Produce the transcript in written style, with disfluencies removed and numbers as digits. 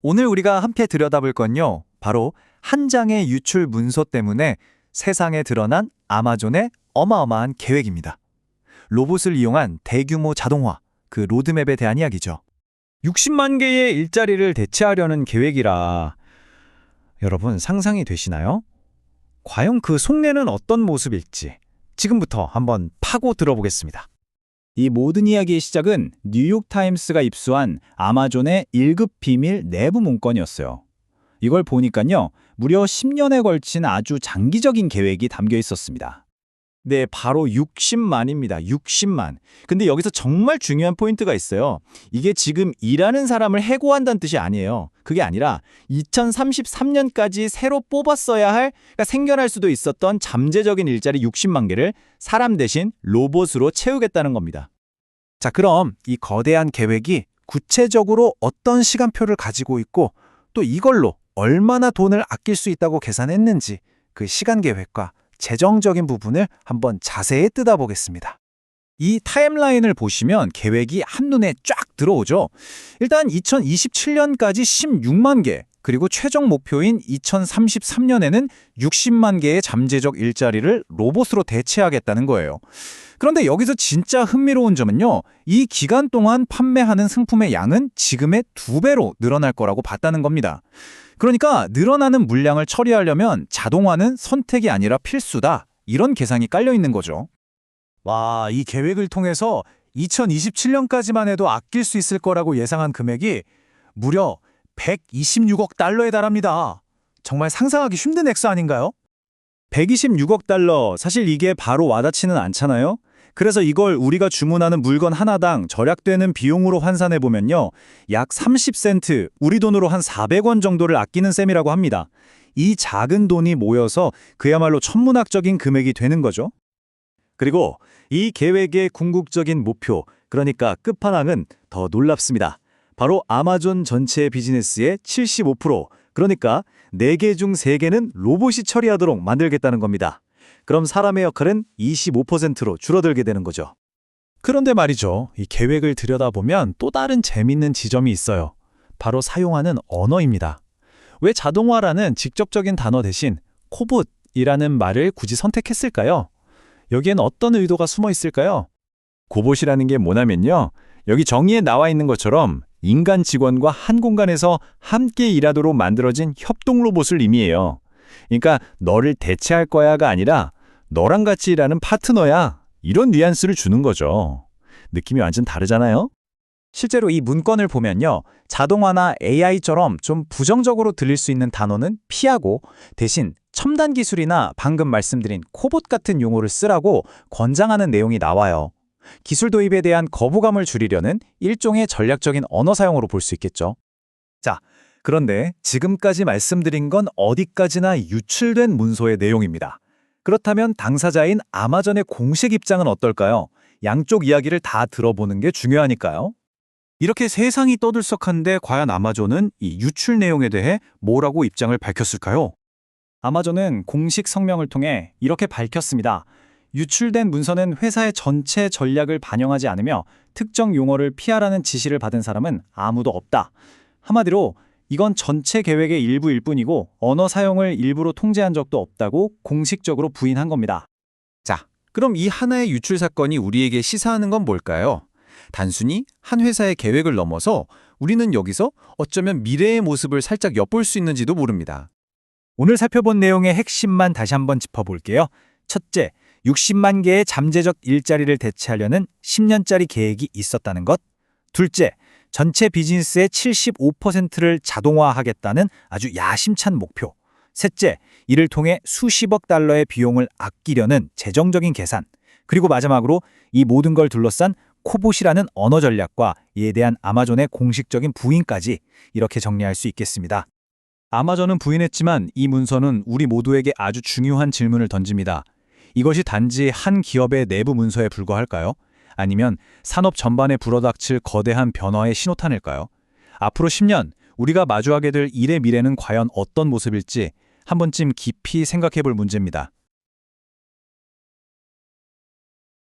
오늘 우리가 함께 들여다볼 건요, 바로 한 장의 유출 문서 때문에 세상에 드러난 아마존의 어마어마한 계획입니다. 로봇을 이용한 대규모 자동화, 그 로드맵에 대한 이야기죠. 60만 개의 일자리를 대체하려는 계획이라 여러분 상상이 되시나요? 과연 그 속내는 어떤 모습일지 지금부터 한번 파고 들어보겠습니다. 이 모든 이야기의 시작은 뉴욕타임스가 입수한 아마존의 1급 비밀 내부 문건이었어요. 이걸 보니까요, 무려 10년에 걸친 아주 장기적인 계획이 담겨 있었습니다. 네, 바로 60만입니다. 60만. 근데 여기서 정말 중요한 포인트가 있어요. 이게 지금 일하는 사람을 해고한다는 뜻이 아니에요. 그게 아니라 2033년까지 새로 뽑았어야 할, 그러니까 생겨날 수도 있었던 잠재적인 일자리 60만 개를 사람 대신 로봇으로 채우겠다는 겁니다. 자, 그럼 이 거대한 계획이 구체적으로 어떤 시간표를 가지고 있고 또 이걸로 얼마나 돈을 아낄 수 있다고 계산했는지 그 시간 계획과 재정적인 부분을 한번 자세히 뜯어보겠습니다. 이 타임라인을 보시면 계획이 한눈에 쫙 들어오죠. 일단 2027년까지 16만 개, 그리고 최종 목표인 2033년에는 60만 개의 잠재적 일자리를 로봇으로 대체하겠다는 거예요. 그런데 여기서 진짜 흥미로운 점은요, 이 기간 동안 판매하는 상품의 양은 지금의 2배로 늘어날 거라고 봤다는 겁니다. 그러니까 늘어나는 물량을 처리하려면 자동화는 선택이 아니라 필수다, 이런 계산이 깔려 있는 거죠. 와, 이 계획을 통해서 2027년까지만 해도 아낄 수 있을 거라고 예상한 금액이 무려 126억 달러에 달합니다. 정말 상상하기 힘든 액수 아닌가요? 126억 달러, 사실 이게 바로 와닿지는 않잖아요? 그래서 이걸 우리가 주문하는 물건 하나당 절약되는 비용으로 환산해보면요, 약 30센트, 우리 돈으로 한 400원 정도를 아끼는 셈이라고 합니다. 이 작은 돈이 모여서 그야말로 천문학적인 금액이 되는 거죠. 그리고 이 계획의 궁극적인 목표, 그러니까 끝판왕은 더 놀랍습니다. 바로 아마존 전체 비즈니스의 75%, 그러니까 4개 중 3개는 로봇이 처리하도록 만들겠다는 겁니다. 그럼 사람의 역할은 25%로 줄어들게 되는 거죠. 그런데 말이죠. 이 계획을 들여다보면 또 다른 재밌는 지점이 있어요. 바로 사용하는 언어입니다. 왜 자동화라는 직접적인 단어 대신 코봇이라는 말을 굳이 선택했을까요? 여기엔 어떤 의도가 숨어 있을까요? 고봇이라는 게 뭐냐면요, 여기 정의에 나와 있는 것처럼 인간 직원과 한 공간에서 함께 일하도록 만들어진 협동 로봇을 의미해요. 그러니까 너를 대체할 거야가 아니라 너랑 같이 일하는 파트너야, 이런 뉘앙스를 주는 거죠. 느낌이 완전 다르잖아요? 실제로 이 문건을 보면요, 자동화나 AI처럼 좀 부정적으로 들릴 수 있는 단어는 피하고 대신 첨단 기술이나 방금 말씀드린 코봇 같은 용어를 쓰라고 권장하는 내용이 나와요. 기술 도입에 대한 거부감을 줄이려는 일종의 전략적인 언어 사용으로 볼 수 있겠죠. 자, 그런데 지금까지 말씀드린 건 어디까지나 유출된 문서의 내용입니다. 그렇다면 당사자인 아마존의 공식 입장은 어떨까요? 양쪽 이야기를 다 들어보는 게 중요하니까요. 이렇게 세상이 떠들썩한데 과연 아마존은 이 유출 내용에 대해 뭐라고 입장을 밝혔을까요? 아마존은 공식 성명을 통해 이렇게 밝혔습니다. 유출된 문서는 회사의 전체 전략을 반영하지 않으며 특정 용어를 피하라는 지시를 받은 사람은 아무도 없다. 한마디로 이건 전체 계획의 일부일 뿐이고 언어 사용을 일부러 통제한 적도 없다고 공식적으로 부인한 겁니다. 자, 그럼 이 하나의 유출 사건이 우리에게 시사하는 건 뭘까요? 단순히 한 회사의 계획을 넘어서 우리는 여기서 어쩌면 미래의 모습을 살짝 엿볼 수 있는지도 모릅니다. 오늘 살펴본 내용의 핵심만 다시 한번 짚어볼게요. 첫째, 60만 개의 잠재적 일자리를 대체하려는 10년짜리 계획이 있었다는 것. 둘째, 전체 비즈니스의 75%를 자동화하겠다는 아주 야심찬 목표. 셋째, 이를 통해 수십억 달러의 비용을 아끼려는 재정적인 계산. 그리고 마지막으로 이 모든 걸 둘러싼 코봇이라는 언어 전략과 이에 대한 아마존의 공식적인 부인까지, 이렇게 정리할 수 있겠습니다. 아마존은 부인했지만 이 문서는 우리 모두에게 아주 중요한 질문을 던집니다. 이것이 단지 한 기업의 내부 문서에 불과할까요? 아니면 산업 전반에 불어닥칠 거대한 변화의 신호탄일까요? 앞으로 10년 우리가 마주하게 될 일의 미래는 과연 어떤 모습일지 한 번쯤 깊이 생각해 볼 문제입니다.